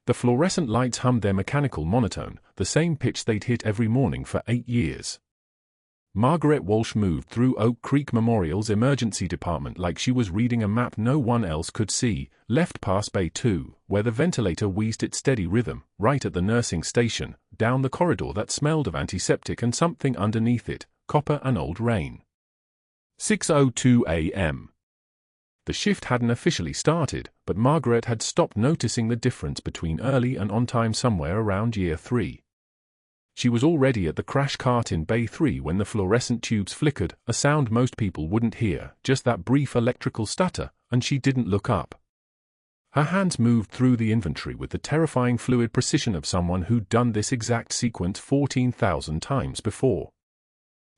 The fluorescent lights hummed their mechanical monotone, the same pitch they'd hit every morning for 8 years. Margaret Walsh moved through Oak Creek Memorial's emergency department like she was reading a map no one else could see, left past Bay 2, where the ventilator wheezed its steady rhythm, right at the nursing station, down the corridor that smelled of antiseptic and something underneath it, copper and old rain. 6:02 a.m. The shift hadn't officially started, but Margaret had stopped noticing the difference between early and on time somewhere around year 3. She was already at the crash cart in Bay 3 when the fluorescent tubes flickered, a sound most people wouldn't hear, just that brief electrical stutter, and she didn't look up. Her hands moved through the inventory with the terrifying fluid precision of someone who'd done this exact sequence 14,000 times before.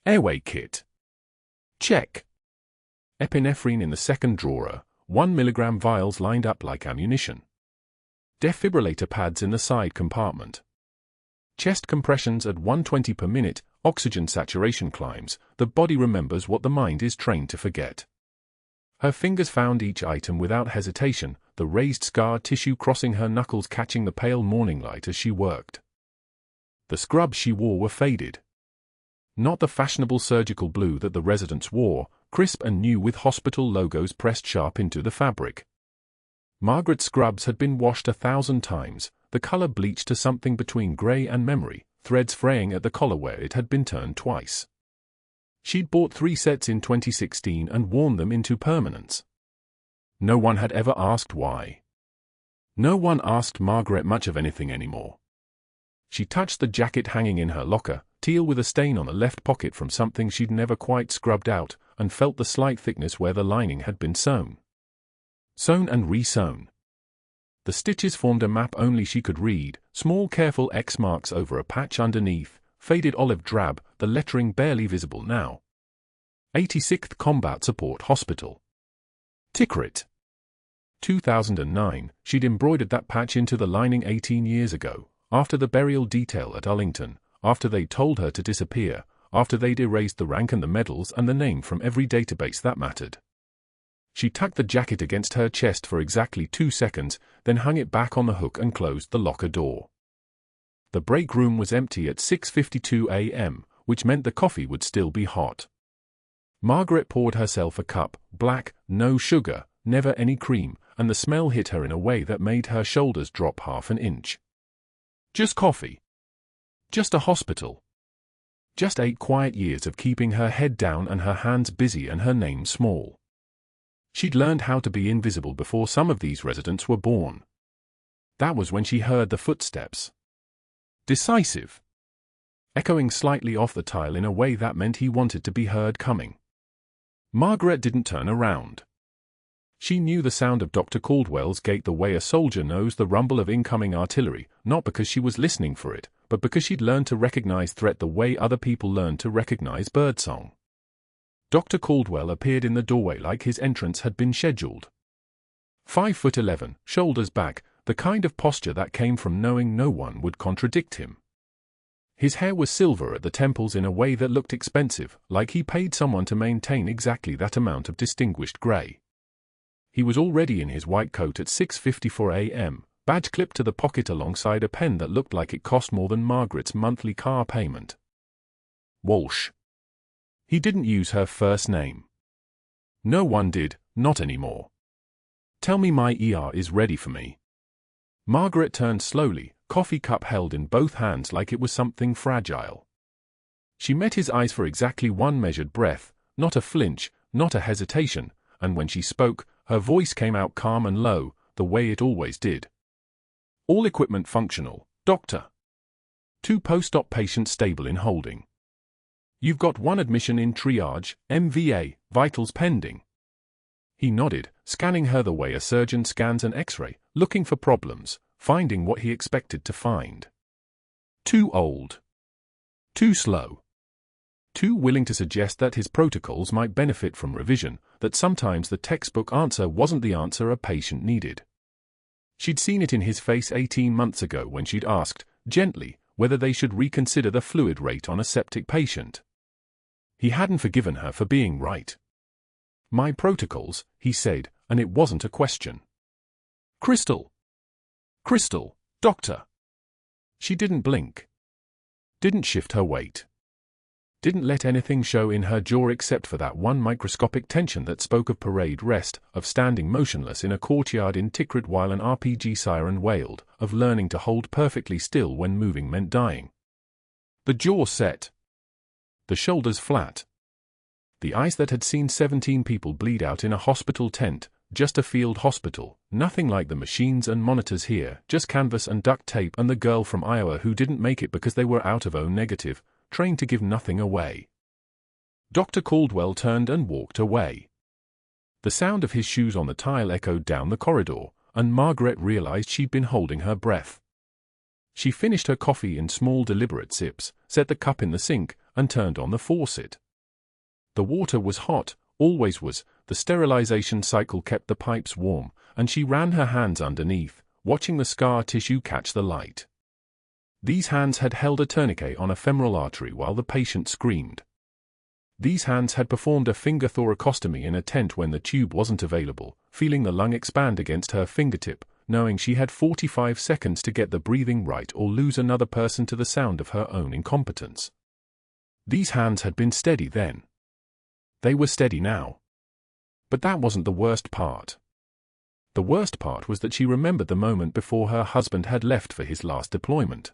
Airway kit. Check. Epinephrine in the second drawer, 1 mg vials lined up like ammunition. Defibrillator pads in the side compartment. Chest compressions at 120 per minute, oxygen saturation climbs, the body remembers what the mind is trained to forget. Her fingers found each item without hesitation, the raised scar tissue crossing her knuckles catching the pale morning light as she worked. The scrubs she wore were faded. Not the fashionable surgical blue that the residents wore, crisp and new with hospital logos pressed sharp into the fabric. Margaret's scrubs had been washed 1,000 times, the color bleached to something between gray and memory, threads fraying at the collar where it had been turned twice. She'd bought 3 sets in 2016 and worn them into permanence. No one had ever asked why. No one asked Margaret much of anything anymore. She touched the jacket hanging in her locker, teal with a stain on the left pocket from something she'd never quite scrubbed out, and felt the slight thickness where the lining had been sewn. Sewn and re-sewn. The stitches formed a map only she could read, small careful X marks over a patch underneath, faded olive drab, the lettering barely visible now. 86th Combat Support Hospital. Tikrit. 2009, she'd embroidered that patch into the lining 18 years ago, after the burial detail at Arlington, after they'd told her to disappear, after they'd erased the rank and the medals and the name from every database that mattered. She tucked the jacket against her chest for exactly 2 seconds, then hung it back on the hook and closed the locker door. The break room was empty at 6:52 a.m., which meant the coffee would still be hot. Margaret poured herself a cup, black, no sugar, never any cream, and the smell hit her in a way that made her shoulders drop half an inch. Just coffee. Just a hospital. Just 8 quiet years of keeping her head down and her hands busy and her name small. She'd learned how to be invisible before some of these residents were born. That was when she heard the footsteps. Decisive. Echoing slightly off the tile in a way that meant he wanted to be heard coming. Margaret didn't turn around. She knew the sound of Dr. Caldwell's gate the way a soldier knows the rumble of incoming artillery, not because she was listening for it, but because she'd learned to recognize threat the way other people learn to recognize birdsong. Dr. Caldwell appeared in the doorway like his entrance had been scheduled. 5'11", shoulders back, the kind of posture that came from knowing no one would contradict him. His hair was silver at the temples in a way that looked expensive, like he paid someone to maintain exactly that amount of distinguished gray. He was already in his white coat at 6:54 a.m., badge clipped to the pocket alongside a pen that looked like it cost more than Margaret's monthly car payment. Walsh. He didn't use her first name. No one did, not anymore. Tell me my ER is ready for me. Margaret turned slowly, coffee cup held in both hands like it was something fragile. She met his eyes for exactly 1 measured breath, not a flinch, not a hesitation, and when she spoke, her voice came out calm and low, the way it always did. All equipment functional, doctor. 2 post-op patients stable in holding. You've got 1 admission in triage, MVA, vitals pending. He nodded, scanning her the way a surgeon scans an X-ray, looking for problems, finding what he expected to find. Too old. Too slow. Too willing to suggest that his protocols might benefit from revision, that sometimes the textbook answer wasn't the answer a patient needed. She'd seen it in his face 18 months ago when she'd asked, gently, whether they should reconsider the fluid rate on a septic patient. He hadn't forgiven her for being right. My protocols, he said, and it wasn't a question. Crystal. Crystal, "Doctor." She didn't blink. Didn't shift her weight. Didn't let anything show in her jaw except for that one microscopic tension that spoke of parade rest, of standing motionless in a courtyard in Tikrit while an RPG siren wailed, of learning to hold perfectly still when moving meant dying. The jaw set. The shoulders flat. The eyes that had seen 17 people bleed out in a hospital tent, just a field hospital, nothing like the machines and monitors here, just canvas and duct tape, and the girl from Iowa who didn't make it because they were out of O negative, trained to give nothing away. Dr. Caldwell turned and walked away. The sound of his shoes on the tile echoed down the corridor, and Margaret realized she'd been holding her breath. She finished her coffee in small deliberate sips, set the cup in the sink, and turned on the faucet. The water was hot, always was, the sterilization cycle kept the pipes warm, and she ran her hands underneath, watching the scar tissue catch the light. These hands had held a tourniquet on a femoral artery while the patient screamed. These hands had performed a finger thoracostomy in a tent when the tube wasn't available, feeling the lung expand against her fingertip, knowing she had 45 seconds to get the breathing right or lose another person to the sound of her own incompetence. These hands had been steady then. They were steady now. But that wasn't the worst part. The worst part was that she remembered the moment before her husband had left for his last deployment.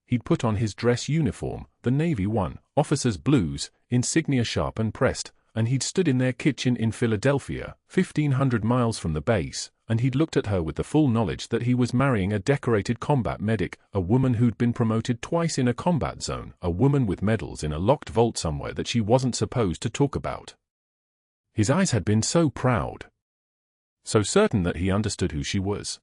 He'd put on his dress uniform, the Navy one, officer's blues, insignia sharp and pressed, and he'd stood in their kitchen in Philadelphia, 1,500 miles from the base, and he'd looked at her with the full knowledge that he was marrying a decorated combat medic, a woman who'd been promoted twice in a combat zone, a woman with medals in a locked vault somewhere that she wasn't supposed to talk about. His eyes had been so proud. So certain that he understood who she was.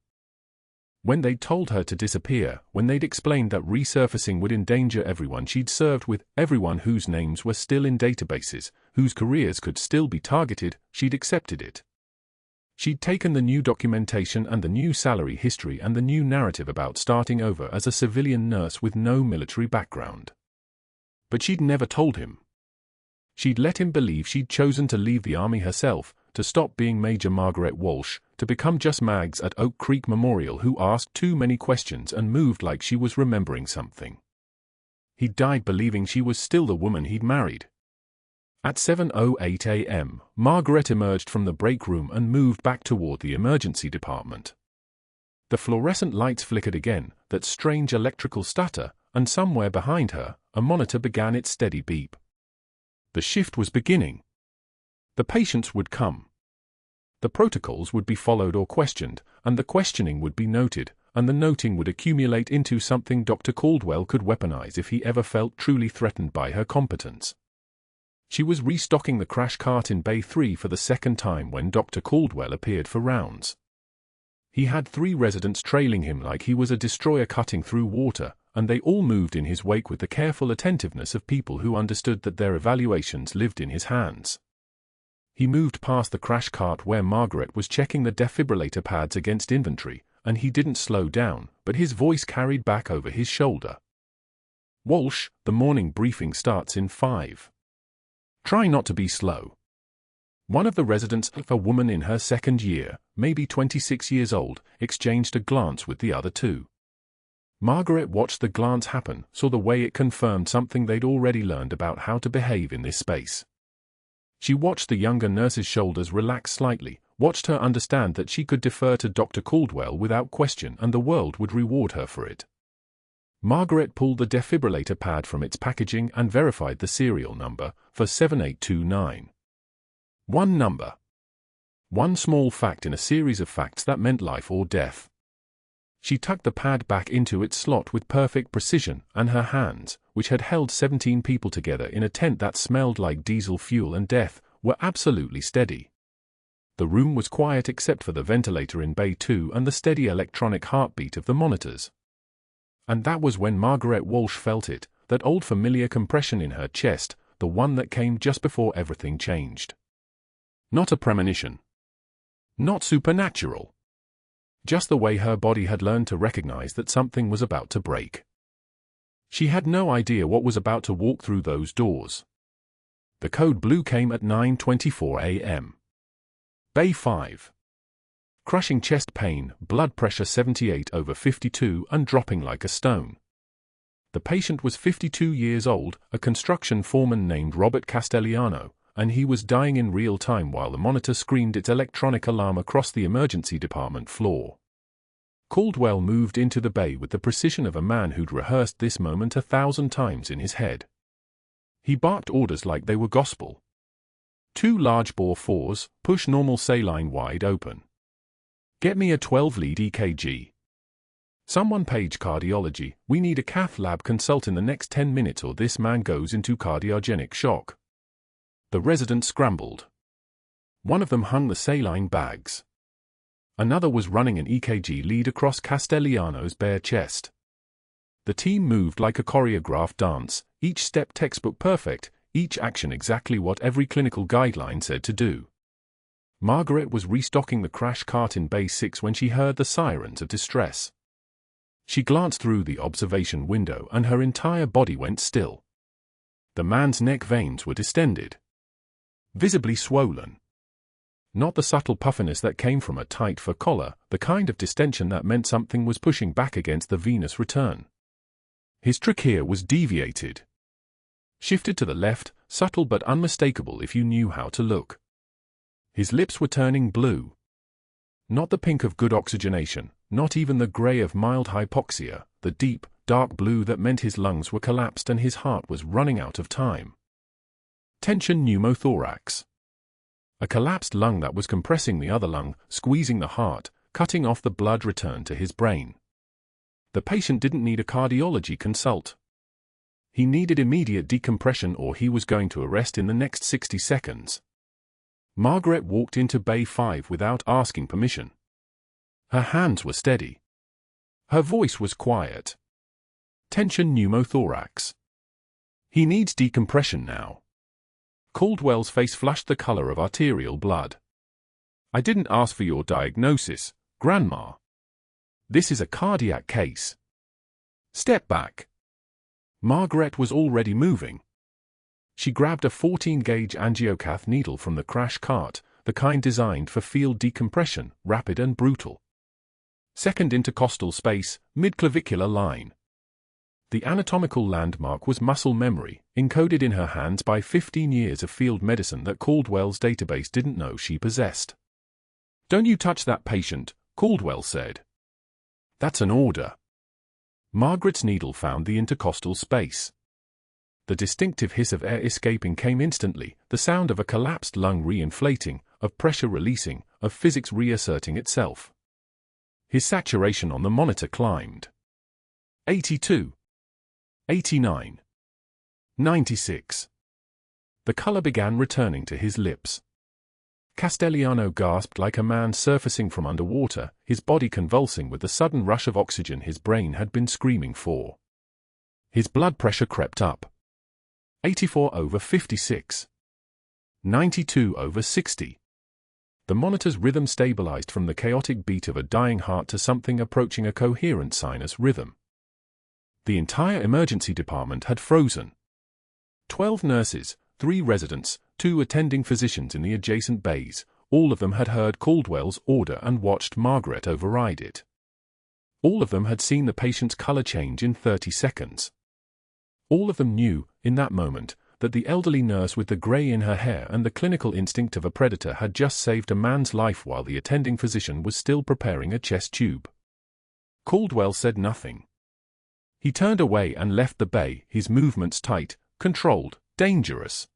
When they'd told her to disappear, when they'd explained that resurfacing would endanger everyone she'd served with, everyone whose names were still in databases, whose careers could still be targeted, she'd accepted it. She'd taken the new documentation and the new salary history and the new narrative about starting over as a civilian nurse with no military background. But she'd never told him. She'd let him believe she'd chosen to leave the army herself, to stop being Major Margaret Walsh, to become just Mags at Oak Creek Memorial who asked too many questions and moved like she was remembering something. He'd died believing she was still the woman he'd married. At 7:08 a.m., Margaret emerged from the break room and moved back toward the emergency department. The fluorescent lights flickered again, that strange electrical stutter, and somewhere behind her, a monitor began its steady beep. The shift was beginning. The patients would come. The protocols would be followed or questioned, and the questioning would be noted, and the noting would accumulate into something Dr. Caldwell could weaponize if he ever felt truly threatened by her competence. She was restocking the crash cart in Bay 3 for the second time when Dr. Caldwell appeared for rounds. He had 3 residents trailing him like he was a destroyer cutting through water, and they all moved in his wake with the careful attentiveness of people who understood that their evaluations lived in his hands. He moved past the crash cart where Margaret was checking the defibrillator pads against inventory, and he didn't slow down, but his voice carried back over his shoulder. "Walsh, the morning briefing starts in 5. Try not to be slow." One of the residents, a woman in her second year, maybe 26 years old, exchanged a glance with the other 2. Margaret watched the glance happen, saw the way it confirmed something they'd already learned about how to behave in this space. She watched the younger nurse's shoulders relax slightly, watched her understand that she could defer to Dr. Caldwell without question and the world would reward her for it. Margaret pulled the defibrillator pad from its packaging and verified the serial number for 7829. One number. One small fact in a series of facts that meant life or death. She tucked the pad back into its slot with perfect precision, and her hands, which had held 17 people together in a tent that smelled like diesel fuel and death, were absolutely steady. The room was quiet except for the ventilator in Bay 2 and the steady electronic heartbeat of the monitors. And that was when Margaret Walsh felt it, that old familiar compression in her chest, the one that came just before everything changed. Not a premonition. Not supernatural. Just the way her body had learned to recognize that something was about to break. She had no idea what was about to walk through those doors. The code blue came at 9:24 a.m. Bay 5. crushing chest pain, blood pressure 78/52 and dropping like a stone. The patient was 52 years old, a construction foreman named Robert Castellano, and he was dying in real time while the monitor screamed its electronic alarm across the emergency department floor. Caldwell moved into the bay with the precision of a man who'd rehearsed this moment 1,000 times in his head. He barked orders like they were gospel. 2 large-bore 4s, push normal saline wide open. Get me a 12-lead EKG. Someone page cardiology, we need a cath lab consult in the next 10 minutes or this man goes into cardiogenic shock. The residents scrambled. One of them hung the saline bags. Another was running an EKG lead across Castellano's bare chest. The team moved like a choreographed dance, each step textbook perfect, each action exactly what every clinical guideline said to do. Margaret was restocking the crash cart in Bay 6 when she heard the sirens of distress. She glanced through the observation window and her entire body went still. The man's neck veins were distended, visibly swollen. Not the subtle puffiness that came from a tight fur collar, the kind of distension that meant something was pushing back against the venous return. His trachea was deviated. Shifted to the left, subtle but unmistakable if you knew how to look. His lips were turning blue. Not the pink of good oxygenation, not even the grey of mild hypoxia, the deep, dark blue that meant his lungs were collapsed and his heart was running out of time. Tension pneumothorax. A collapsed lung that was compressing the other lung, squeezing the heart, cutting off the blood return to his brain. The patient didn't need a cardiology consult. He needed immediate decompression or he was going to arrest in the next 60 seconds. Margaret walked into Bay 5 without asking permission. Her hands were steady. Her voice was quiet. Tension pneumothorax. He needs decompression now. Caldwell's face flushed the color of arterial blood. I didn't ask for your diagnosis, Grandma. This is a cardiac case. Step back. Margaret was already moving. She grabbed a 14-gauge angiocath needle from the crash cart, the kind designed for field decompression, rapid and brutal. Second intercostal space, midclavicular line. The anatomical landmark was muscle memory, encoded in her hands by 15 years of field medicine that Caldwell's database didn't know she possessed. Don't you touch that patient, Caldwell said. That's an order. Margaret's needle found the intercostal space. The distinctive hiss of air escaping came instantly, the sound of a collapsed lung re-inflating, of pressure releasing, of physics reasserting itself. His saturation on the monitor climbed. 82. 89. 96. The color began returning to his lips. Castellano gasped like a man surfacing from underwater, his body convulsing with the sudden rush of oxygen his brain had been screaming for. His blood pressure crept up. 84/56. 92/60. The monitor's rhythm stabilized from the chaotic beat of a dying heart to something approaching a coherent sinus rhythm. The entire emergency department had frozen. 12 nurses, 3 residents, 2 attending physicians in the adjacent bays, all of them had heard Caldwell's order and watched Margaret override it. All of them had seen the patient's color change in 30 seconds. All of them knew, in that moment, that the elderly nurse with the gray in her hair and the clinical instinct of a predator had just saved a man's life while the attending physician was still preparing a chest tube. Caldwell said nothing. He turned away and left the bay, his movements tight, controlled, dangerous.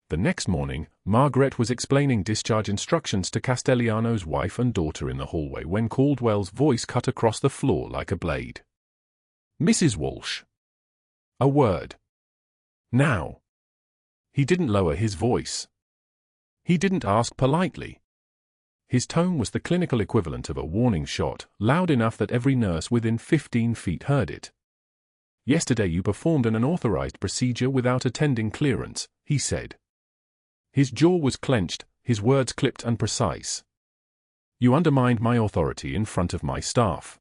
The next morning, Margaret was explaining discharge instructions to Castellano's wife and daughter in the hallway when Caldwell's voice cut across the floor like a blade. Mrs. Walsh. A word. Now. He didn't lower his voice. He didn't ask politely. His tone was the clinical equivalent of a warning shot, loud enough that every nurse within 15 feet heard it. Yesterday you performed an unauthorized procedure without attending clearance, he said. His jaw was clenched, his words clipped and precise. You undermined my authority in front of my staff.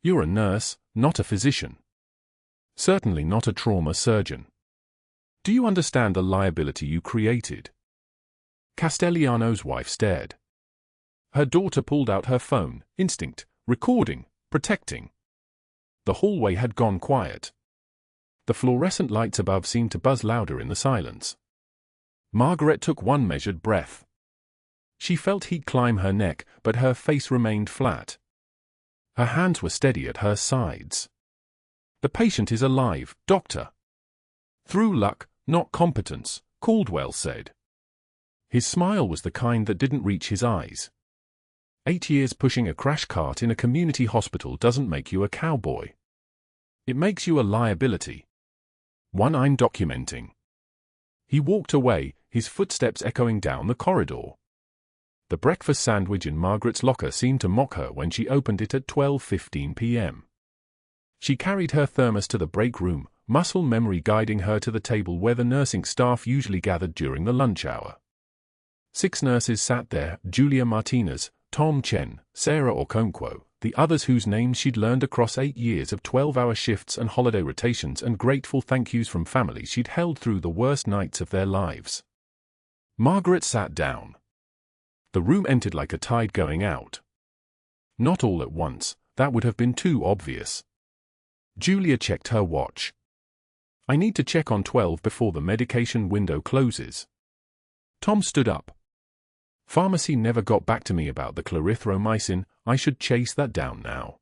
You're a nurse, not a physician. Certainly not a trauma surgeon. Do you understand the liability you created? Castellano's wife stared. Her daughter pulled out her phone, instinct, recording, protecting. The hallway had gone quiet. The fluorescent lights above seemed to buzz louder in the silence. Margaret took one measured breath. She felt heat climb her neck, but her face remained flat. Her hands were steady at her sides. "The patient is alive, doctor." "Through luck, not competence," Caldwell said. His smile was the kind that didn't reach his eyes. 8 years pushing a crash cart in a community hospital doesn't make you a cowboy. It makes you a liability. One I'm documenting. He walked away, his footsteps echoing down the corridor. The breakfast sandwich in Margaret's locker seemed to mock her when she opened it at 12:15 p.m. She carried her thermos to the break room, muscle memory guiding her to the table where the nursing staff usually gathered during the lunch hour. 6 nurses sat there: Julia Martinez, Tom Chen, Sarah Okonkwo, the others whose names she'd learned across 8 years of 12-hour shifts and holiday rotations, and grateful thank yous from families she'd held through the worst nights of their lives. Margaret sat down. The room entered like a tide going out. Not all at once, that would have been too obvious. Julia checked her watch. "I need to check on 12 before the medication window closes." Tom stood up. "Pharmacy never got back to me about the clarithromycin, I should chase that down now."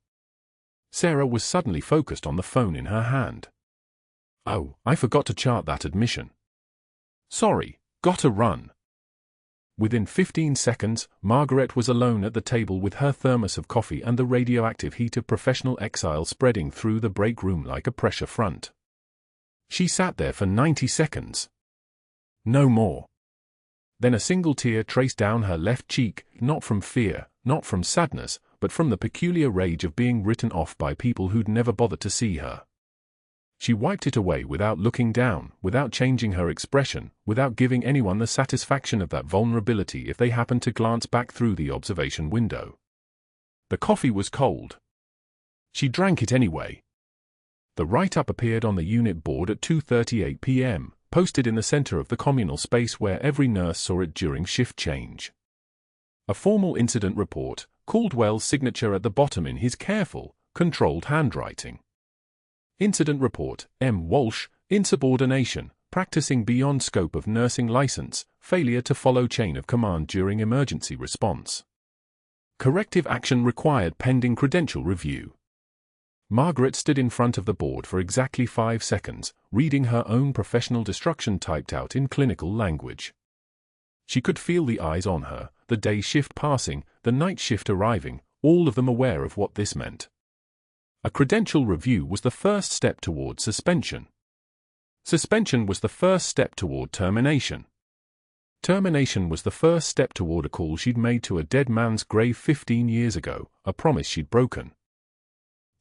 Sarah was suddenly focused on the phone in her hand. "Oh, I forgot to chart that admission. Sorry, gotta run." Within 15 seconds, Margaret was alone at the table with her thermos of coffee and the radioactive heat of professional exile spreading through the break room like a pressure front. She sat there for 90 seconds. No more. Then a single tear traced down her left cheek, not from fear, not from sadness, but from the peculiar rage of being written off by people who'd never bothered to see her. She wiped it away without looking down, without changing her expression, without giving anyone the satisfaction of that vulnerability if they happened to glance back through the observation window. The coffee was cold. She drank it anyway. The write-up appeared on the unit board at 2:38 p.m., posted in the center of the communal space where every nurse saw it during shift change. A formal incident report, Caldwell's signature at the bottom in his careful, controlled handwriting. Incident report, M. Walsh, insubordination, practicing beyond scope of nursing license, failure to follow chain of command during emergency response. Corrective action required pending credential review. Margaret stood in front of the board for exactly 5 seconds, reading her own professional destruction typed out in clinical language. She could feel the eyes on her, the day shift passing, the night shift arriving, all of them aware of what this meant. A credential review was the first step toward suspension. Suspension was the first step toward termination. Termination was the first step toward a call she'd made to a dead man's grave 15 years ago, a promise she'd broken.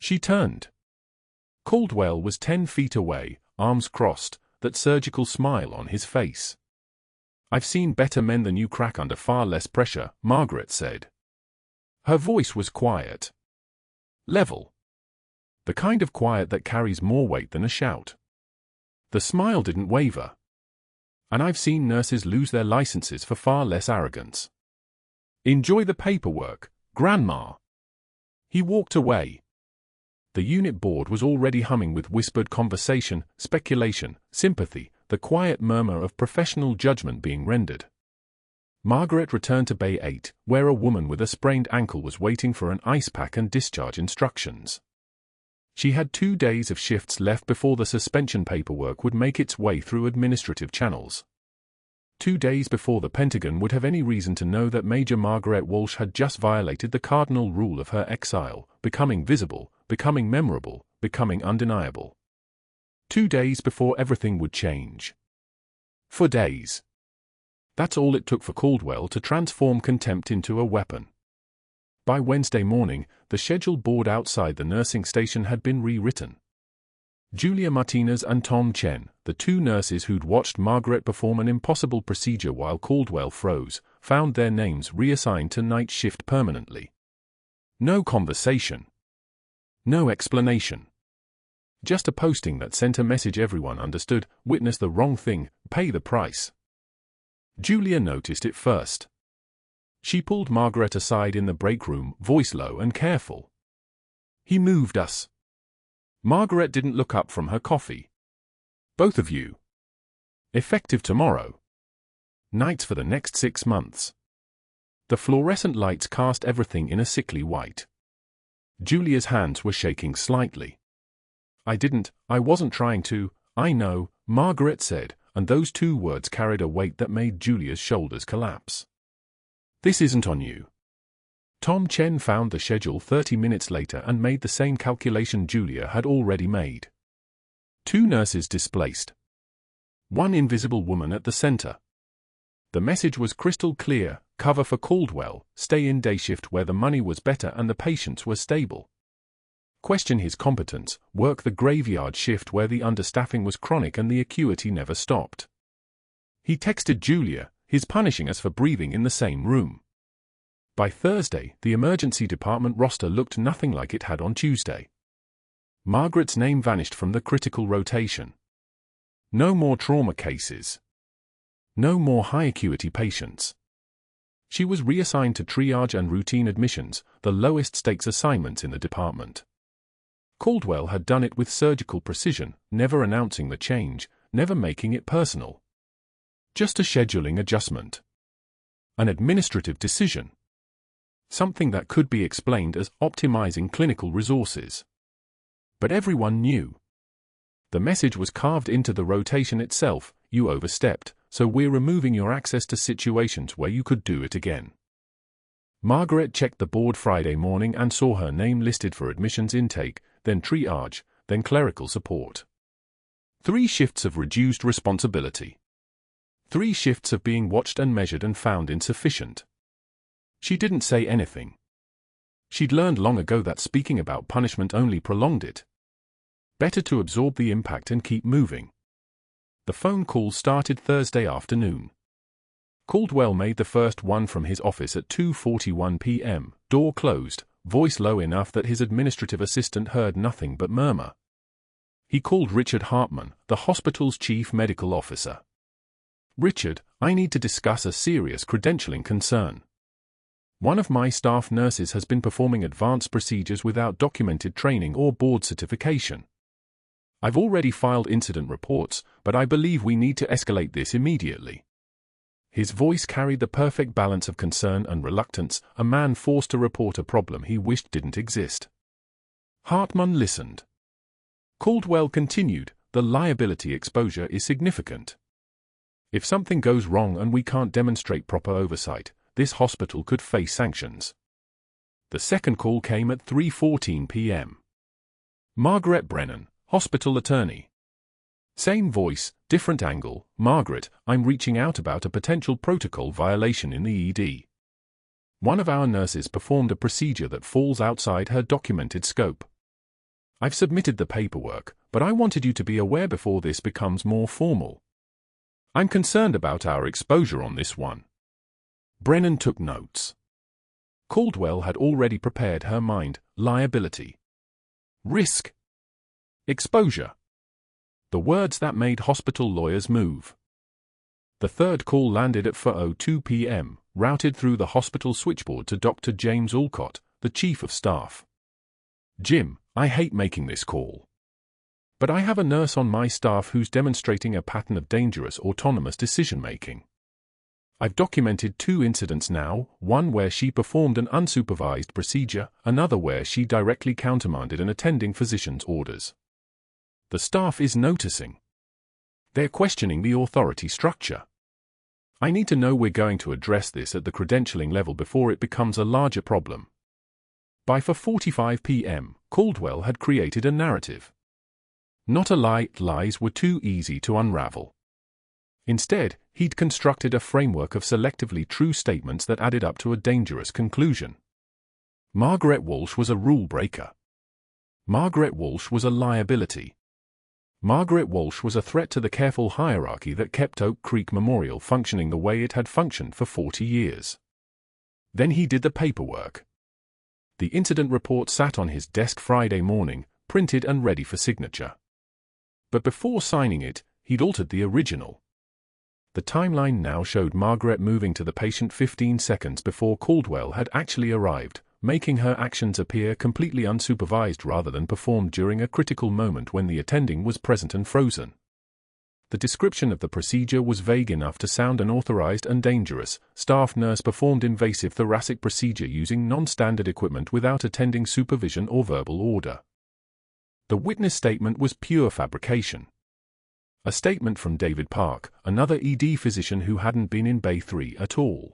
She turned. Caldwell was 10 feet away, arms crossed, that surgical smile on his face. "I've seen better men than you crack under far less pressure," Margaret said. Her voice was quiet. Level. The kind of quiet that carries more weight than a shout. The smile didn't waver. "And I've seen nurses lose their licenses for far less arrogance. Enjoy the paperwork, Grandma." He walked away. The unit board was already humming with whispered conversation, speculation, sympathy, the quiet murmur of professional judgment being rendered. Margaret returned to Bay 8, where a woman with a sprained ankle was waiting for an ice pack and discharge instructions. She had 2 days of shifts left before the suspension paperwork would make its way through administrative channels. 2 days before the Pentagon would have any reason to know that Major Margaret Walsh had just violated the cardinal rule of her exile, becoming visible, becoming memorable, becoming undeniable. 2 days before everything would change. For days. That's all it took for Caldwell to transform contempt into a weapon. By Wednesday morning, the schedule board outside the nursing station had been rewritten. Julia Martinez and Tom Chen, the 2 nurses who'd watched Margaret perform an impossible procedure while Caldwell froze, found their names reassigned to night shift permanently. No conversation. No explanation. Just a posting that sent a message everyone understood: witness the wrong thing, pay the price. Julia noticed it first. She pulled Margaret aside in the break room, voice low and careful. "He moved us." Margaret didn't look up from her coffee. "Both of you. Effective tomorrow. Nights for the next 6 months." The fluorescent lights cast everything in a sickly white. Julia's hands were shaking slightly. I wasn't trying to, I know," Margaret said, and those 2 words carried a weight that made Julia's shoulders collapse. "This isn't on you." Tom Chen found the schedule 30 minutes later and made the same calculation Julia had already made. 2 nurses displaced. 1 invisible woman at the center. The message was crystal clear: cover for Caldwell, stay in day shift where the money was better and the patients were stable. Question his competence, work the graveyard shift where the understaffing was chronic and the acuity never stopped. He texted Julia, "He's punishing us for breathing in the same room." By Thursday, the emergency department roster looked nothing like it had on Tuesday. Margaret's name vanished from the critical rotation. No more trauma cases. No more high-acuity patients. She was reassigned to triage and routine admissions, the lowest-stakes assignments in the department. Caldwell had done it with surgical precision, never announcing the change, never making it personal. Just a scheduling adjustment. An administrative decision. Something that could be explained as optimizing clinical resources. But everyone knew. The message was carved into the rotation itself: you overstepped, so we're removing your access to situations where you could do it again. Margaret checked the board Friday morning and saw her name listed for admissions intake, then triage, then clerical support. 3 shifts of reduced responsibility. 3 shifts of being watched and measured and found insufficient. She didn't say anything. She'd learned long ago that speaking about punishment only prolonged it. Better to absorb the impact and keep moving. The phone call started Thursday afternoon. Caldwell made the first one from his office at 2:41 p.m., door closed, voice low enough that his administrative assistant heard nothing but murmur. He called Richard Hartman, the hospital's chief medical officer. "Richard, I need to discuss a serious credentialing concern. One of my staff nurses has been performing advanced procedures without documented training or board certification. I've already filed incident reports, but I believe we need to escalate this immediately." His voice carried the perfect balance of concern and reluctance, a man forced to report a problem he wished didn't exist. Hartman listened. Caldwell continued, "The liability exposure is significant. If something goes wrong and we can't demonstrate proper oversight, this hospital could face sanctions." The second call came at 3:14 p.m. Margaret Brennan, hospital attorney. Same voice, different angle. "Margaret, I'm reaching out about a potential protocol violation in the ED. One of our nurses performed a procedure that falls outside her documented scope. I've submitted the paperwork, but I wanted you to be aware before this becomes more formal. I'm concerned about our exposure on this one." Brennan took notes. Caldwell had already prepared her mind: liability, risk, exposure. The words that made hospital lawyers move. The third call landed at 4:02 p.m., routed through the hospital switchboard to Dr. James Alcott, the chief of staff. "Jim, I hate making this call. But I have a nurse on my staff who's demonstrating a pattern of dangerous autonomous decision-making. I've documented 2 incidents now, one where she performed an unsupervised procedure, another where she directly countermanded an attending physician's orders. The staff is noticing. They're questioning the authority structure. I need to know we're going to address this at the credentialing level before it becomes a larger problem." By 4:45 p.m., Caldwell had created a narrative. Not a lie, lies were too easy to unravel. Instead, he'd constructed a framework of selectively true statements that added up to a dangerous conclusion. Margaret Walsh was a rule breaker. Margaret Walsh was a liability. Margaret Walsh was a threat to the careful hierarchy that kept Oak Creek Memorial functioning the way it had functioned for 40 years. Then he did the paperwork. The incident report sat on his desk Friday morning, printed and ready for signature. But before signing it, he'd altered the original. The timeline now showed Margaret moving to the patient 15 seconds before Caldwell had actually arrived, making her actions appear completely unsupervised rather than performed during a critical moment when the attending was present and frozen. The description of the procedure was vague enough to sound unauthorized and dangerous. Staff nurse performed invasive thoracic procedure using non-standard equipment without attending supervision or verbal order. The witness statement was pure fabrication. A statement from David Park, another ED physician who hadn't been in Bay 3 at all.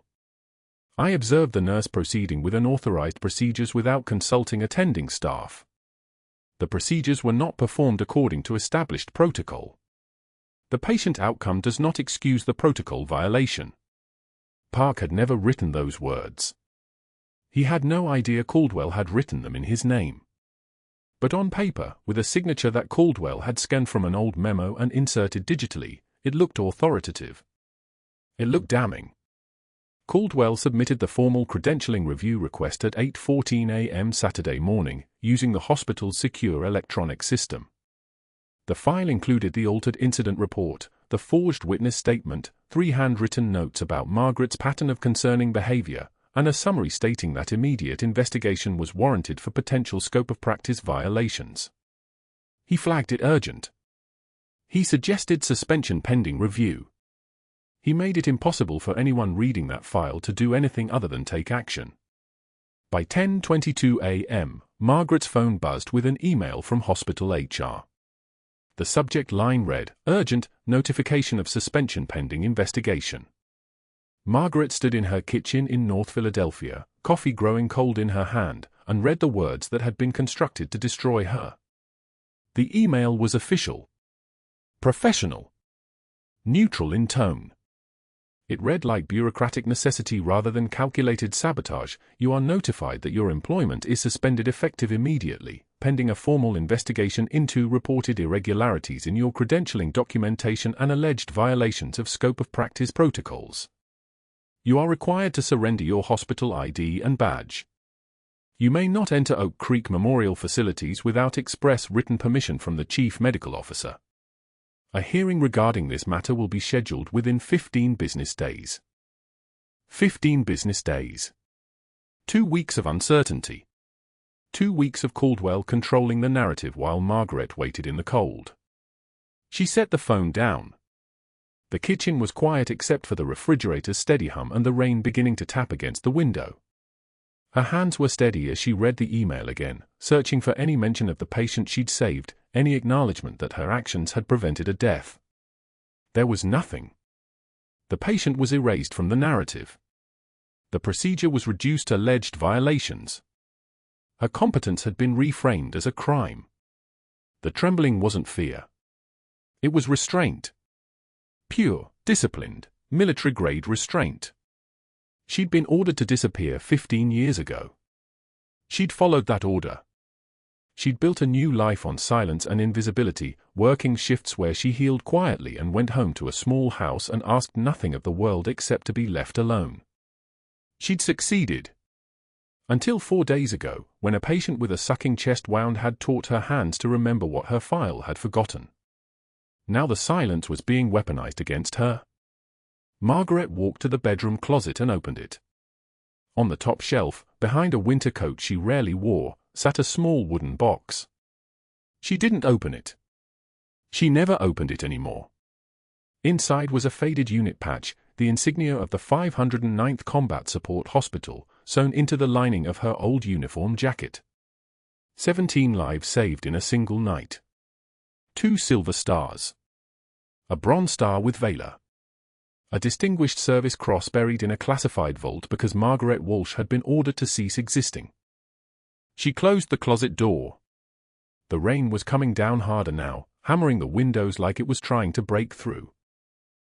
I observed the nurse proceeding with unauthorized procedures without consulting attending staff. The procedures were not performed according to established protocol. The patient outcome does not excuse the protocol violation. Park had never written those words. He had no idea Caldwell had written them in his name. But on paper, with a signature that Caldwell had scanned from an old memo and inserted digitally, it looked authoritative. It looked damning. Caldwell submitted the formal credentialing review request at 8:14 a.m. Saturday morning, using the hospital's secure electronic system. The file included the altered incident report, the forged witness statement, 3 handwritten notes about Margaret's pattern of concerning behavior, and a summary stating that immediate investigation was warranted for potential scope of practice violations. He flagged it urgent. He suggested suspension pending review. He made it impossible for anyone reading that file to do anything other than take action. By 10:22 a.m., Margaret's phone buzzed with an email from hospital HR. The subject line read, "Urgent, notification of suspension pending investigation." Margaret stood in her kitchen in North Philadelphia, coffee growing cold in her hand, and read the words that had been constructed to destroy her. The email was official, professional, neutral in tone. It read like bureaucratic necessity rather than calculated sabotage. You are notified that your employment is suspended effective immediately, pending a formal investigation into reported irregularities in your credentialing documentation and alleged violations of scope of practice protocols. You are required to surrender your hospital ID and badge. You may not enter Oak Creek Memorial facilities without express written permission from the Chief Medical Officer. A hearing regarding this matter will be scheduled within 15 business days. 15 business days. 2 weeks of uncertainty. 2 weeks of Caldwell controlling the narrative while Margaret waited in the cold. She set the phone down. The kitchen was quiet except for the refrigerator's steady hum and the rain beginning to tap against the window. Her hands were steady as she read the email again, searching for any mention of the patient she'd saved, any acknowledgement that her actions had prevented a death. There was nothing. The patient was erased from the narrative. The procedure was reduced to alleged violations. Her competence had been reframed as a crime. The trembling wasn't fear. It was restraint. Pure, disciplined, military-grade restraint. She'd been ordered to disappear 15 years ago. She'd followed that order. She'd built a new life on silence and invisibility, working shifts where she healed quietly and went home to a small house and asked nothing of the world except to be left alone. She'd succeeded. Until 4 days ago, when a patient with a sucking chest wound had taught her hands to remember what her file had forgotten. Now the silence was being weaponized against her. Margaret walked to the bedroom closet and opened it. On the top shelf, behind a winter coat she rarely wore, sat a small wooden box. She didn't open it. She never opened it anymore. Inside was a faded unit patch, the insignia of the 509th Combat Support Hospital, sewn into the lining of her old uniform jacket. 17 lives saved in a single night. 2 silver stars. A bronze star with valor. A Distinguished Service Cross buried in a classified vault because Margaret Walsh had been ordered to cease existing. She closed the closet door. The rain was coming down harder now, hammering the windows like it was trying to break through.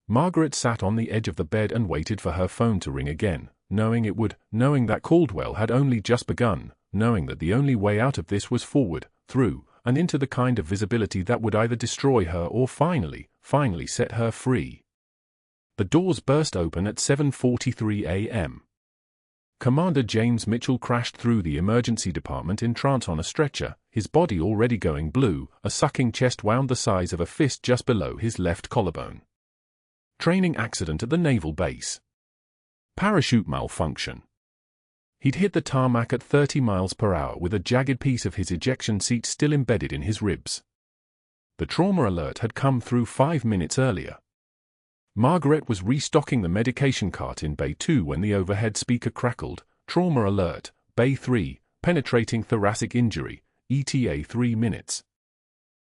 Margaret sat on the edge of the bed and waited for her phone to ring again, knowing it would, knowing that Caldwell had only just begun, knowing that the only way out of this was forward, through, and into the kind of visibility that would either destroy her or finally set her free. The doors burst open at 7:43 a.m. Commander James Mitchell crashed through the emergency department in trance on a stretcher, his body already going blue, a sucking chest wound the size of a fist just below his left collarbone. Training accident at the naval base. Parachute malfunction. He'd hit the tarmac at 30 miles per hour with a jagged piece of his ejection seat still embedded in his ribs. The trauma alert had come through 5 minutes earlier. Margaret was restocking the medication cart in Bay 2 when the overhead speaker crackled. Trauma alert, Bay 3, penetrating thoracic injury, ETA 3 minutes.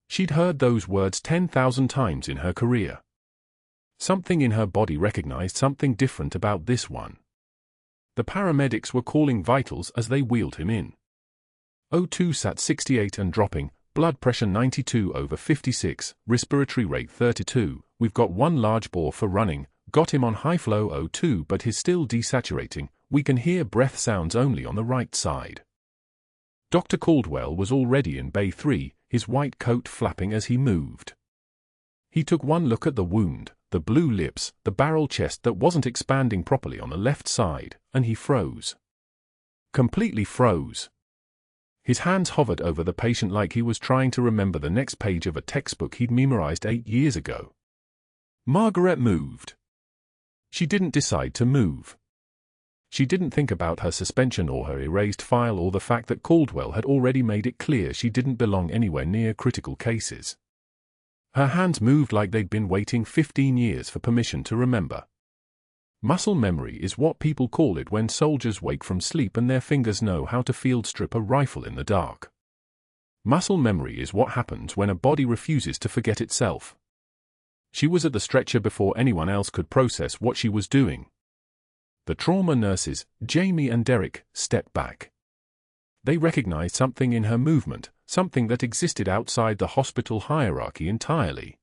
She'd heard those words 10,000 times in her career. Something in her body recognized something different about this one. The paramedics were calling vitals as they wheeled him in. O2 sat 68 and dropping, blood pressure 92/56, respiratory rate 32. We've got one large bore for running, got him on high flow O2 but he's still desaturating, we can hear breath sounds only on the right side. Dr. Caldwell was already in Bay 3, his white coat flapping as he moved. He took one look at the wound, the blue lips, the barrel chest that wasn't expanding properly on the left side, and he froze. Completely froze. His hands hovered over the patient like he was trying to remember the next page of a textbook he'd memorized 8 years ago. Margaret moved. She didn't decide to move. She didn't think about her suspension or her erased file or the fact that Caldwell had already made it clear she didn't belong anywhere near critical cases. Her hands moved like they'd been waiting 15 years for permission to remember. Muscle memory is what people call it when soldiers wake from sleep and their fingers know how to field strip a rifle in the dark. Muscle memory is what happens when a body refuses to forget itself. She was at the stretcher before anyone else could process what she was doing. The trauma nurses, Jamie and Derek, stepped back. They recognized something in her movement, something that existed outside the hospital hierarchy entirely.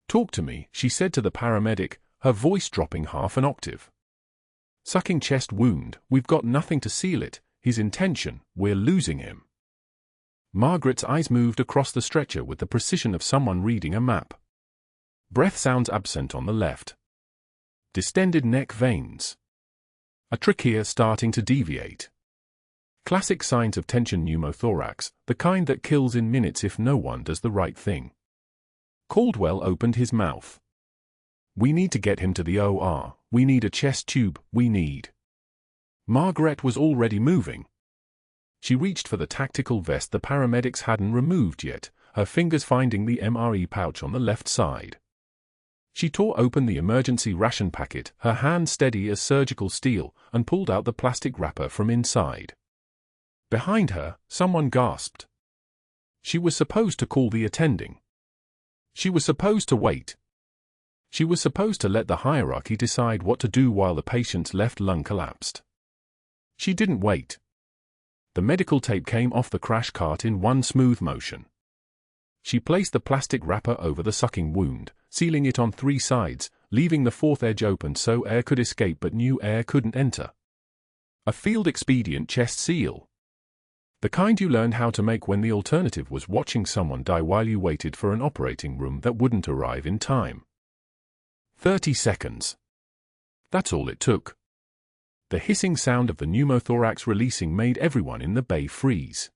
"Talk to me," she said to the paramedic, her voice dropping half an octave. "Sucking chest wound, we've got nothing to seal it, his intention, we're losing him." Margaret's eyes moved across the stretcher with the precision of someone reading a map. Breath sounds absent on the left. Distended neck veins. A trachea starting to deviate. Classic signs of tension pneumothorax, the kind that kills in minutes if no one does the right thing. Caldwell opened his mouth. "We need to get him to the OR, we need a chest tube, we need." Margaret was already moving. She reached for the tactical vest the paramedics hadn't removed yet, her fingers finding the MRE pouch on the left side. She tore open the emergency ration packet, her hand steady as surgical steel, and pulled out the plastic wrapper from inside. Behind her, someone gasped. She was supposed to call the attending. She was supposed to wait. She was supposed to let the hierarchy decide what to do while the patient's left lung collapsed. She didn't wait. The medical tape came off the crash cart in one smooth motion. She placed the plastic wrapper over the sucking wound, sealing it on 3 sides, leaving the 4th edge open so air could escape but new air couldn't enter. A field-expedient chest seal. The kind you learned how to make when the alternative was watching someone die while you waited for an operating room that wouldn't arrive in time. 30 seconds. That's all it took. The hissing sound of the pneumothorax releasing made everyone in the bay freeze.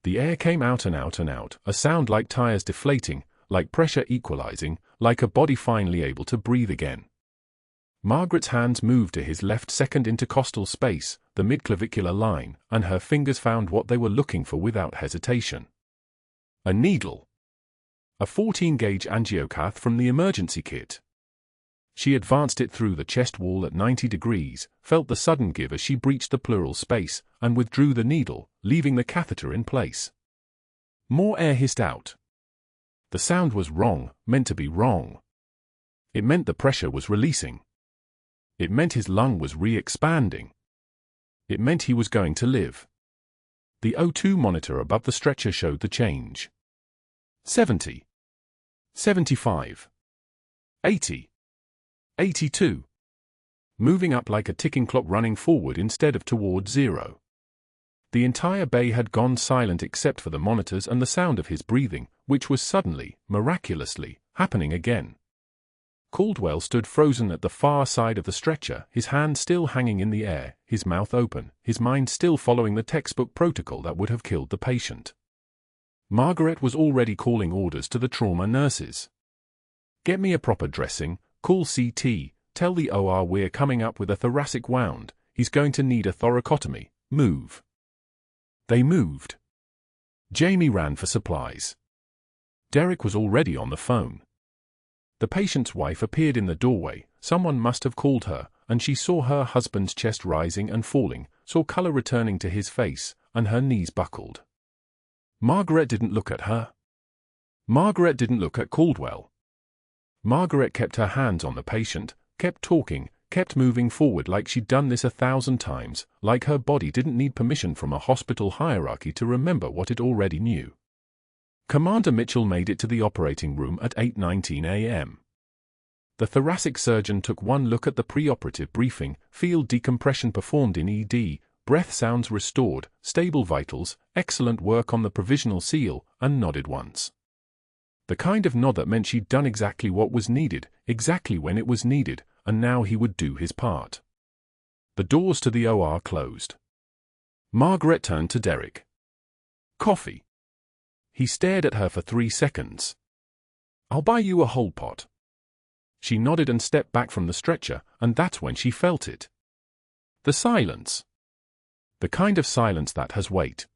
The air came out and out and out, a sound like tires deflating, like pressure equalizing, like a body finally able to breathe again. Margaret's hands moved to his left second intercostal space, the midclavicular line, and her fingers found what they were looking for without hesitation. A needle. A 14-gauge angiocath from the emergency kit. She advanced it through the chest wall at 90 degrees, felt the sudden give as she breached the pleural space, and withdrew the needle, leaving the catheter in place. More air hissed out. The sound was wrong, meant to be wrong. It meant the pressure was releasing. It meant his lung was re-expanding. It meant he was going to live. The O2 monitor above the stretcher showed the change. 70. 75. 80. 82. Moving up like a ticking clock running forward instead of toward 0. The entire bay had gone silent except for the monitors and the sound of his breathing, which was suddenly, miraculously, happening again. Caldwell stood frozen at the far side of the stretcher, his hand still hanging in the air, his mouth open, his mind still following the textbook protocol that would have killed the patient. Margaret was already calling orders to the trauma nurses. "Get me a proper dressing, Call CT, tell the OR we're coming up with a thoracic wound, he's going to need a thoracotomy, move. They moved. Jamie ran for supplies. Derek was already on the phone. The patient's wife appeared in the doorway, someone must have called her, and she saw her husband's chest rising and falling, saw color returning to his face, and her knees buckled. Margaret didn't look at her. Margaret didn't look at Caldwell. Margaret kept her hands on the patient, kept talking, kept moving forward like she'd done this 1,000 times, like her body didn't need permission from a hospital hierarchy to remember what it already knew. Commander Mitchell made it to the operating room at 8:19 a.m. The thoracic surgeon took one look at the preoperative briefing, field decompression performed in ED, breath sounds restored, stable vitals, excellent work on the provisional seal, and nodded once. The kind of nod that meant she'd done exactly what was needed, exactly when it was needed, and now he would do his part. The doors to the OR closed. Margaret turned to Derek. Coffee. He stared at her for 3 seconds. I'll buy you a whole pot. She nodded and stepped back from the stretcher, and that's when she felt it. The silence. The kind of silence that has weight.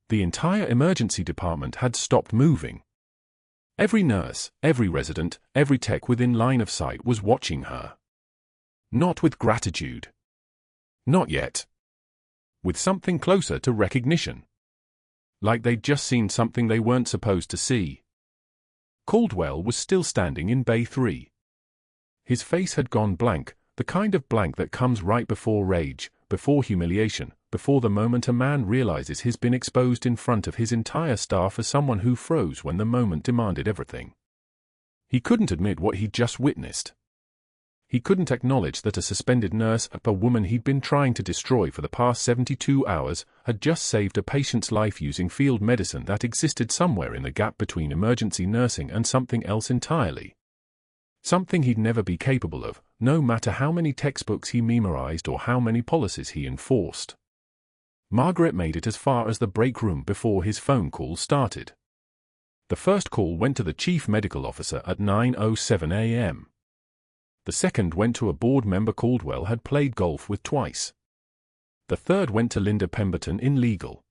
The entire emergency department had stopped moving. Every nurse, every resident, every tech within line of sight was watching her. Not with gratitude. Not yet. With something closer to recognition. Like they'd just seen something they weren't supposed to see. Caldwell was still standing in Bay 3. His face had gone blank, the kind of blank that comes right before rage, before humiliation, before the moment a man realizes he's been exposed in front of his entire staff as someone who froze when the moment demanded everything. He couldn't admit what he'd just witnessed. He couldn't acknowledge that a suspended nurse, a woman he'd been trying to destroy for the past 72 hours, had just saved a patient's life using field medicine that existed somewhere in the gap between emergency nursing and something else entirely. Something he'd never be capable of, no matter how many textbooks he memorized or how many policies he enforced. Margaret made it as far as the break room before his phone call started. The first call went to the chief medical officer at 9:07 a.m. The second went to a board member Caldwell had played golf with twice. The third went to Linda Pemberton in legal.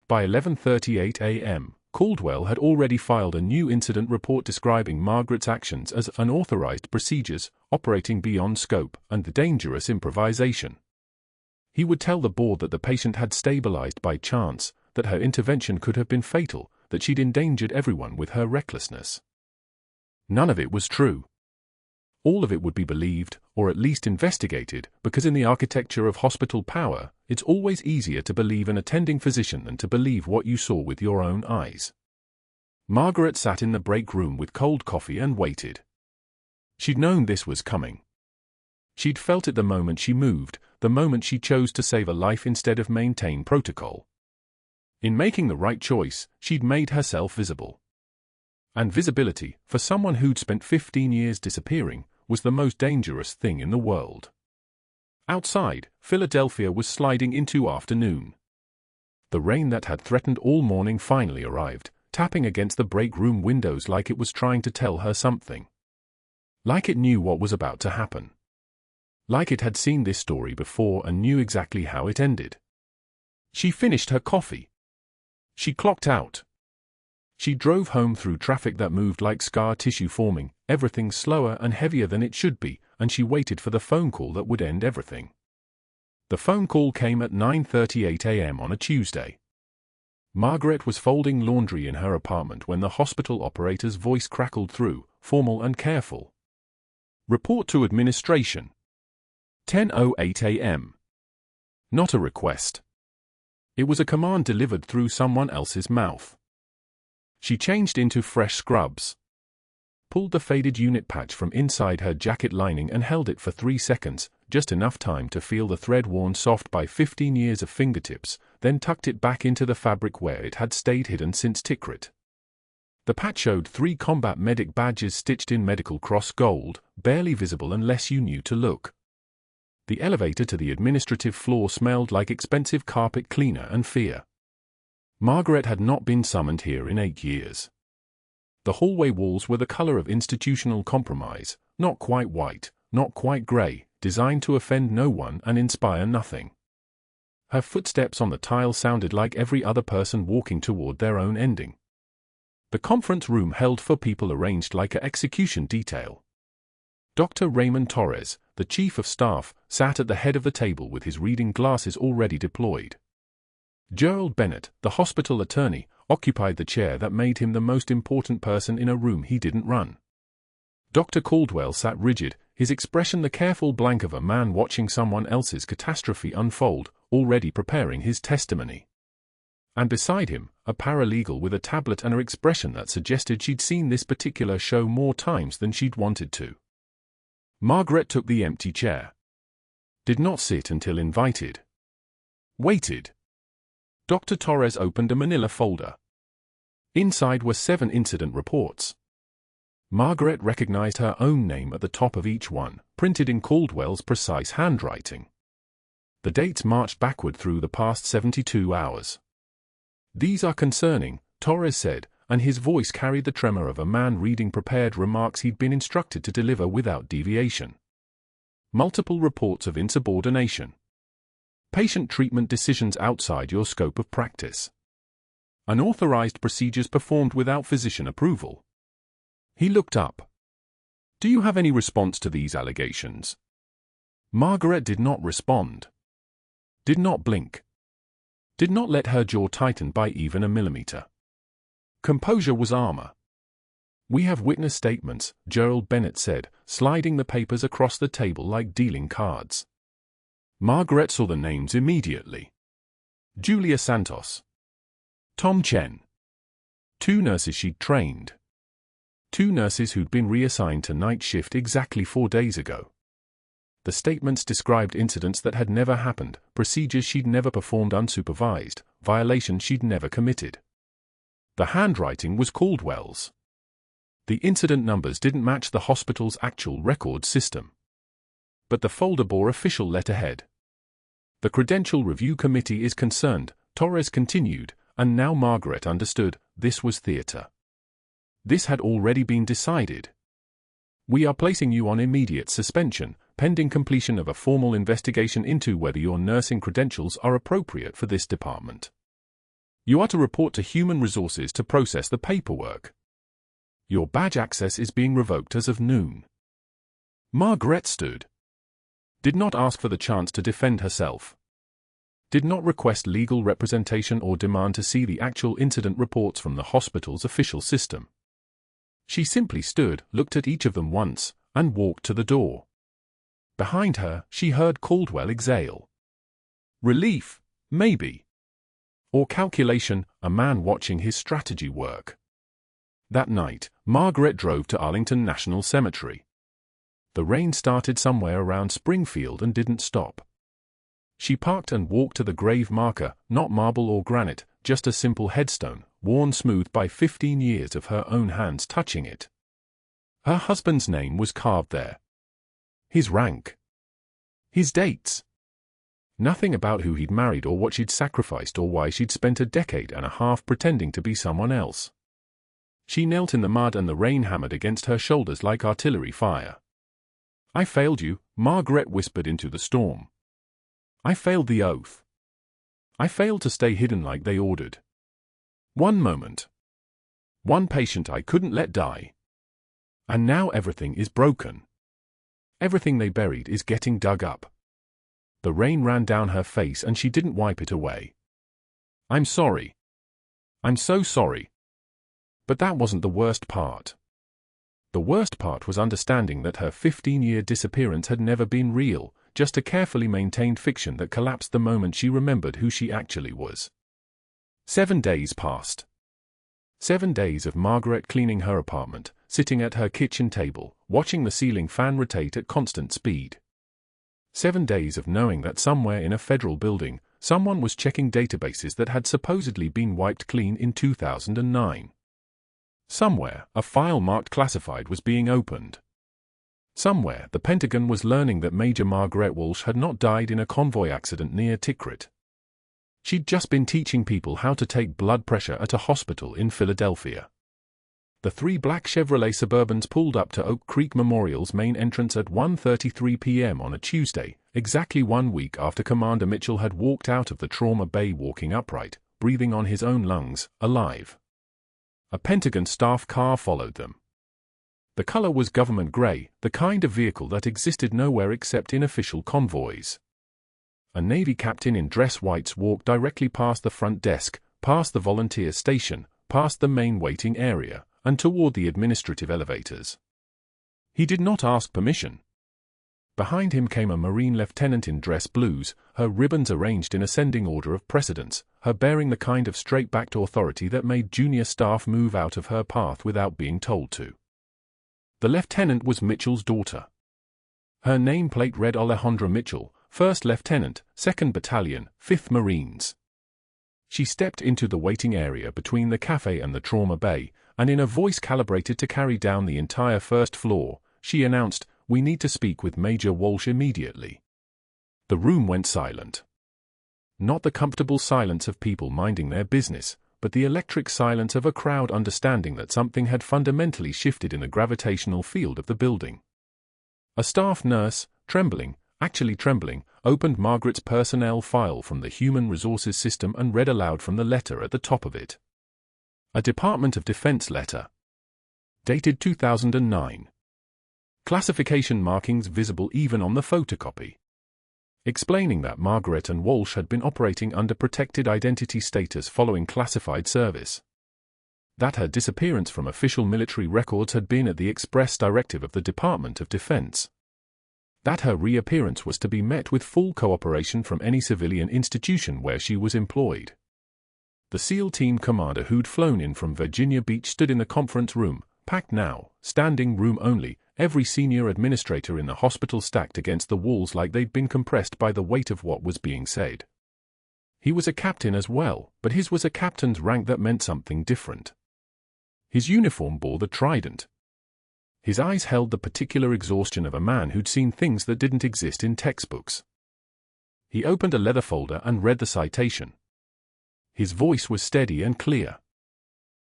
By 11:38 a.m., Caldwell had already filed a new incident report describing Margaret's actions as unauthorized procedures, operating beyond scope, and dangerous improvisation. He would tell the board that the patient had stabilized by chance, that her intervention could have been fatal, that she'd endangered everyone with her recklessness. None of it was true. All of it would be believed, or at least investigated, because in the architecture of hospital power, it's always easier to believe an attending physician than to believe what you saw with your own eyes. Margaret sat in the break room with cold coffee and waited. She'd known this was coming. She'd felt it the moment she moved, the moment she chose to save a life instead of maintain protocol. In making the right choice, she'd made herself visible. And visibility, for someone who'd spent 15 years disappearing, was the most dangerous thing in the world. Outside, Philadelphia was sliding into afternoon. The rain that had threatened all morning finally arrived, tapping against the break room windows like it was trying to tell her something. Like it knew what was about to happen. Like it had seen this story before and knew exactly how it ended. She finished her coffee. She clocked out. She drove home through traffic that moved like scar tissue forming, everything slower and heavier than it should be, and she waited for the phone call that would end everything. The phone call came at 9:38 a.m. on a Tuesday. Margaret was folding laundry in her apartment when the hospital operator's voice crackled through, formal and careful. Report to administration. 10:08 a.m. Not a request. It was a command delivered through someone else's mouth. She changed into fresh scrubs. Pulled the faded unit patch from inside her jacket lining and held it for 3 seconds, just enough time to feel the thread worn soft by 15 years of fingertips, then tucked it back into the fabric where it had stayed hidden since Tikrit. The patch showed 3 combat medic badges stitched in medical cross gold, barely visible unless you knew to look. The elevator to the administrative floor smelled like expensive carpet cleaner and fear. Margaret had not been summoned here in 8 years. The hallway walls were the color of institutional compromise, not quite white, not quite grey, designed to offend no one and inspire nothing. Her footsteps on the tile sounded like every other person walking toward their own ending. The conference room held for people arranged like an execution detail. Dr. Raymond Torres, the chief of staff, sat at the head of the table with his reading glasses already deployed. Gerald Bennett, the hospital attorney, occupied the chair that made him the most important person in a room he didn't run. Dr. Caldwell sat rigid, his expression the careful blank of a man watching someone else's catastrophe unfold, already preparing his testimony. And beside him, a paralegal with a tablet and an expression that suggested she'd seen this particular show more times than she'd wanted to. Margaret took the empty chair. Did not sit until invited. Waited. Dr. Torres opened a manila folder. Inside were 7 incident reports. Margaret recognized her own name at the top of each one, printed in Caldwell's precise handwriting. The dates marched backward through the past 72 hours. These are concerning, Torres said, and his voice carried the tremor of a man reading prepared remarks he'd been instructed to deliver without deviation. Multiple reports of insubordination. Patient treatment decisions outside your scope of practice. Unauthorized procedures performed without physician approval. He looked up. Do you have any response to these allegations? Margaret did not respond. Did not blink. Did not let her jaw tighten by even a millimeter. Composure was armor. We have witness statements, Gerald Bennett said, sliding the papers across the table like dealing cards. Margaret saw the names immediately. Julia Santos. Tom Chen. 2 nurses she'd trained. 2 nurses who'd been reassigned to night shift exactly 4 days ago. The statements described incidents that had never happened, procedures she'd never performed unsupervised, violations she'd never committed. The handwriting was Caldwell's. The incident numbers didn't match the hospital's actual record system. But the folder bore official letterhead. The Credential Review Committee is concerned, Torres continued, and now Margaret understood, this was theatre. This had already been decided. We are placing you on immediate suspension, pending completion of a formal investigation into whether your nursing credentials are appropriate for this department. You are to report to Human Resources to process the paperwork. Your badge access is being revoked as of noon. Margaret stood. Did not ask for the chance to defend herself. Did not request legal representation or demand to see the actual incident reports from the hospital's official system. She simply stood, looked at each of them once, and walked to the door. Behind her, she heard Caldwell exhale. Relief, maybe. Or calculation, a man watching his strategy work. That night, Margaret drove to Arlington National Cemetery. The rain started somewhere around Springfield and didn't stop. She parked and walked to the grave marker, not marble or granite, just a simple headstone, worn smooth by 15 years of her own hands touching it. Her husband's name was carved there. His rank. His dates. Nothing about who he'd married or what she'd sacrificed or why she'd spent a decade and a half pretending to be someone else. She knelt in the mud and the rain hammered against her shoulders like artillery fire. I failed you, Margaret whispered into the storm. I failed the oath. I failed to stay hidden like they ordered. One moment. One patient I couldn't let die. And now everything is broken. Everything they buried is getting dug up. The rain ran down her face and she didn't wipe it away. I'm sorry. I'm so sorry. But that wasn't the worst part. The worst part was understanding that her 15-year disappearance had never been real, just a carefully maintained fiction that collapsed the moment she remembered who she actually was. 7 days passed. 7 days of Margaret cleaning her apartment, sitting at her kitchen table, watching the ceiling fan rotate at constant speed. 7 days of knowing that somewhere in a federal building, someone was checking databases that had supposedly been wiped clean in 2009. Somewhere, a file marked classified was being opened. Somewhere, the Pentagon was learning that Major Margaret Walsh had not died in a convoy accident near Tikrit. She'd just been teaching people how to take blood pressure at a hospital in Philadelphia. The three black Chevrolet Suburbans pulled up to Oak Creek Memorial's main entrance at 1:33 p.m. on a Tuesday, exactly 1 week after Commander Mitchell had walked out of the trauma bay walking upright, breathing on his own lungs, alive. A Pentagon staff car followed them. The color was government gray, the kind of vehicle that existed nowhere except in official convoys. A Navy captain in dress whites walked directly past the front desk, past the volunteer station, past the main waiting area, and toward the administrative elevators. He did not ask permission. Behind him came a Marine lieutenant in dress blues, her ribbons arranged in ascending order of precedence, her bearing the kind of straight-backed authority that made junior staff move out of her path without being told to. The lieutenant was Mitchell's daughter. Her nameplate read Alejandra Mitchell, 1st Lieutenant, 2nd Battalion, 5th Marines. She stepped into the waiting area between the cafe and the trauma bay, and in a voice calibrated to carry down the entire first floor, she announced, "We need to speak with Major Walsh immediately." The room went silent. Not the comfortable silence of people minding their business, but the electric silence of a crowd understanding that something had fundamentally shifted in the gravitational field of the building. A staff nurse, actually trembling, opened Margaret's personnel file from the Human Resources system and read aloud from the letter at the top of it. A Department of Defense letter. Dated 2009. Classification markings visible even on the photocopy. Explaining that Margaret and Walsh had been operating under protected identity status following classified service. That her disappearance from official military records had been at the express directive of the Department of Defense. That her reappearance was to be met with full cooperation from any civilian institution where she was employed. The SEAL team commander who'd flown in from Virginia Beach stood in the conference room, packed now, standing room only, every senior administrator in the hospital stacked against the walls like they'd been compressed by the weight of what was being said. He was a captain as well, but his was a captain's rank that meant something different. His uniform bore the trident. His eyes held the particular exhaustion of a man who'd seen things that didn't exist in textbooks. He opened a leather folder and read the citation. His voice was steady and clear.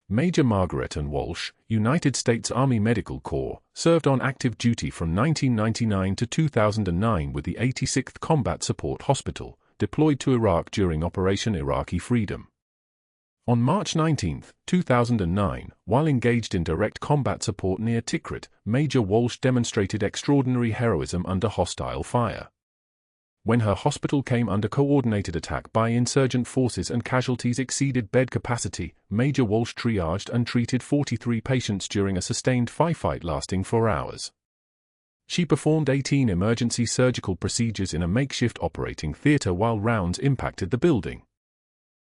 Major Margaret and Walsh, United States Army Medical Corps, served on active duty from 1999 to 2009 with the 86th Combat Support Hospital, deployed to Iraq during Operation Iraqi Freedom. On March 19, 2009, while engaged in direct combat support near Tikrit, Major Walsh demonstrated extraordinary heroism under hostile fire. When her hospital came under coordinated attack by insurgent forces and casualties exceeded bed capacity, Major Walsh triaged and treated 43 patients during a sustained firefight lasting 4 hours. She performed 18 emergency surgical procedures in a makeshift operating theater while rounds impacted the building.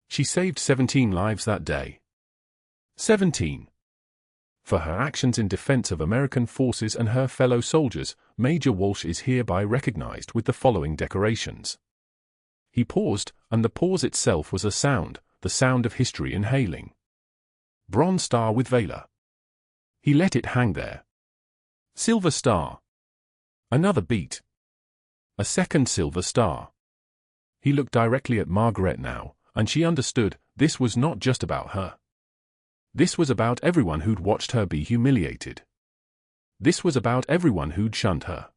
She saved 17 lives that day. 17. For her actions in defense of American forces and her fellow soldiers, Major Walsh is hereby recognized with the following decorations. He paused, and the pause itself was a sound, the sound of history inhaling. Bronze Star with Valor. He let it hang there. Silver Star. Another beat. A second Silver Star. He looked directly at Margaret now, and she understood, this was not just about her. This was about everyone who'd watched her be humiliated. This was about everyone who'd shunned her.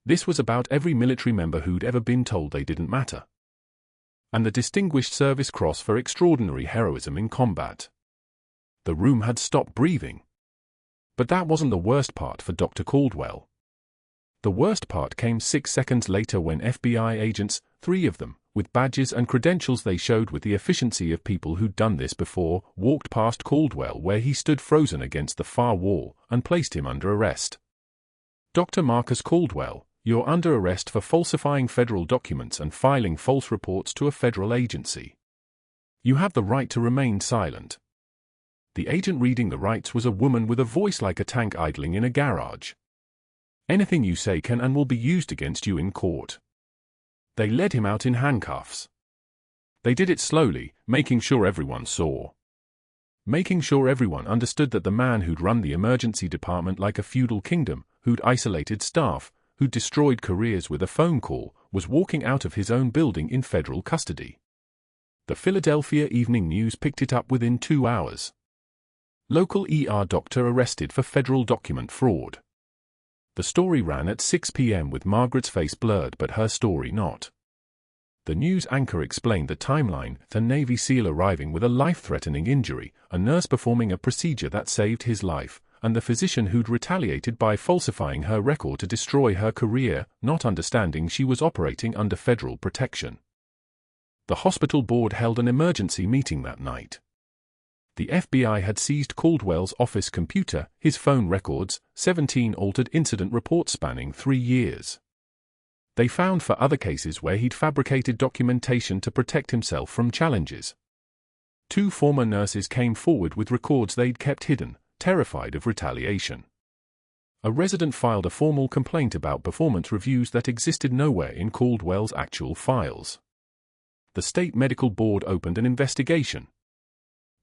This was about every military member who'd ever been told they didn't matter. And the Distinguished Service Cross for extraordinary heroism in combat. The room had stopped breathing. But that wasn't the worst part for Dr. Caldwell. The worst part came 6 seconds later when FBI agents, 3 of them, with badges and credentials they showed with the efficiency of people who'd done this before, walked past Caldwell where he stood frozen against the far wall, and placed him under arrest. Dr. Marcus Caldwell, you're under arrest for falsifying federal documents and filing false reports to a federal agency. You have the right to remain silent. The agent reading the rights was a woman with a voice like a tank idling in a garage. Anything you say can and will be used against you in court. They led him out in handcuffs. They did it slowly, making sure everyone saw. Making sure everyone understood that the man who'd run the emergency department like a feudal kingdom, who'd isolated staff, who'd destroyed careers with a phone call, was walking out of his own building in federal custody. The Philadelphia Evening News picked it up within 2 hours. Local ER doctor arrested for federal document fraud. The story ran at 6 p.m. with Margaret's face blurred but her story not. The news anchor explained the timeline: the Navy SEAL arriving with a life-threatening injury, a nurse performing a procedure that saved his life, and the physician who'd retaliated by falsifying her record to destroy her career, not understanding she was operating under federal protection. The hospital board held an emergency meeting that night. The FBI had seized Caldwell's office computer, his phone records, 17 altered incident reports spanning 3 years. They found for other cases where he'd fabricated documentation to protect himself from challenges. 2 former nurses came forward with records they'd kept hidden, terrified of retaliation. A resident filed a formal complaint about performance reviews that existed nowhere in Caldwell's actual files. The state medical board opened an investigation.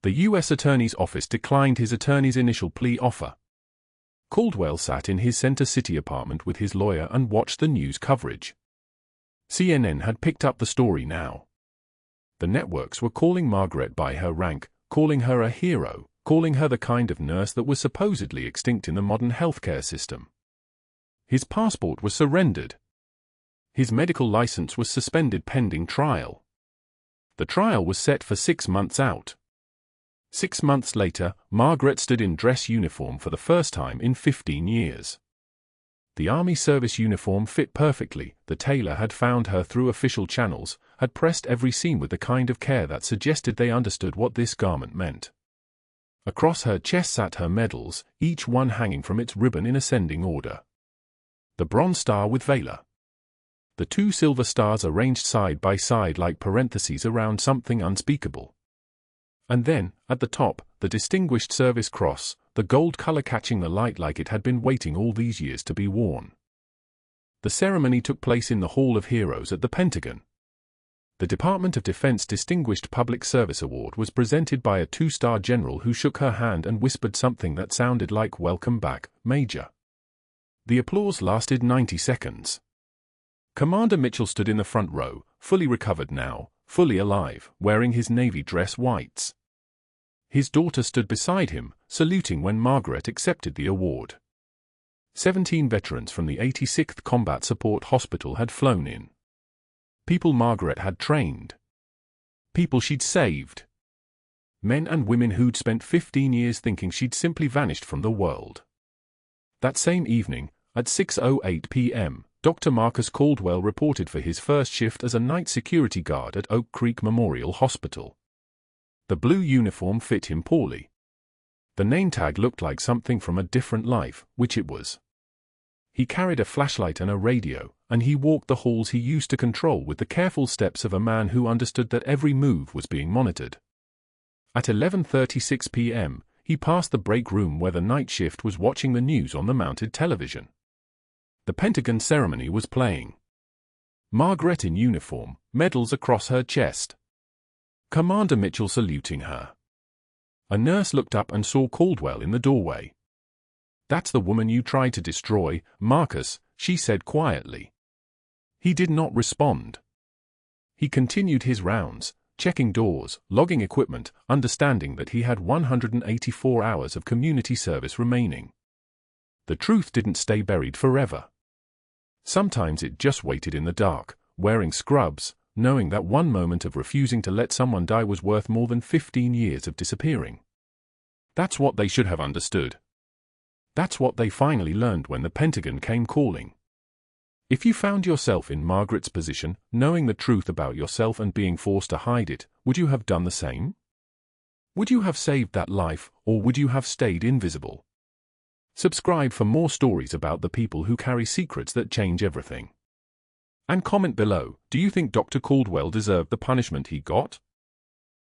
The U.S. Attorney's Office declined his attorney's initial plea offer. Caldwell sat in his Center City apartment with his lawyer and watched the news coverage. CNN had picked up the story now. The networks were calling Margaret by her rank, calling her a hero, calling her the kind of nurse that was supposedly extinct in the modern healthcare system. His passport was surrendered. His medical license was suspended pending trial. The trial was set for 6 months out. 6 months later, Margaret stood in dress uniform for the first time in 15 years. The Army service uniform fit perfectly. The tailor had found her through official channels, had pressed every seam with the kind of care that suggested they understood what this garment meant. Across her chest sat her medals, each one hanging from its ribbon in ascending order. The Bronze Star with Valor. The 2 silver stars arranged side by side like parentheses around something unspeakable. And then, at the top, the Distinguished Service Cross, the gold color catching the light like it had been waiting all these years to be worn. The ceremony took place in the Hall of Heroes at the Pentagon. The Department of Defense Distinguished Public Service Award was presented by a 2-star general who shook her hand and whispered something that sounded like "Welcome back, Major." The applause lasted 90 seconds. Commander Mitchell stood in the front row, fully recovered now, fully alive, wearing his Navy dress whites. His daughter stood beside him, saluting when Margaret accepted the award. 17 veterans from the 86th Combat Support Hospital had flown in. People Margaret had trained. People she'd saved. Men and women who'd spent 15 years thinking she'd simply vanished from the world. That same evening, at 6:08 p.m., Dr. Marcus Caldwell reported for his first shift as a night security guard at Oak Creek Memorial Hospital. The blue uniform fit him poorly. The name tag looked like something from a different life, which it was. He carried a flashlight and a radio, and he walked the halls he used to control with the careful steps of a man who understood that every move was being monitored. At 11:36 p.m., he passed the break room where the night shift was watching the news on the mounted television. The Pentagon ceremony was playing. Margaret in uniform, medals across her chest. Commander Mitchell saluting her. A nurse looked up and saw Caldwell in the doorway. "That's the woman you tried to destroy, Marcus," she said quietly. He did not respond. He continued his rounds, checking doors, logging equipment, understanding that he had 184 hours of community service remaining. The truth didn't stay buried forever. Sometimes it just waited in the dark, wearing scrubs, knowing that one moment of refusing to let someone die was worth more than 15 years of disappearing. That's what they should have understood. That's what they finally learned when the Pentagon came calling. If you found yourself in Margaret's position, knowing the truth about yourself and being forced to hide it, would you have done the same? Would you have saved that life, or would you have stayed invisible? Subscribe for more stories about the people who carry secrets that change everything. And comment below, do you think Dr. Caldwell deserved the punishment he got?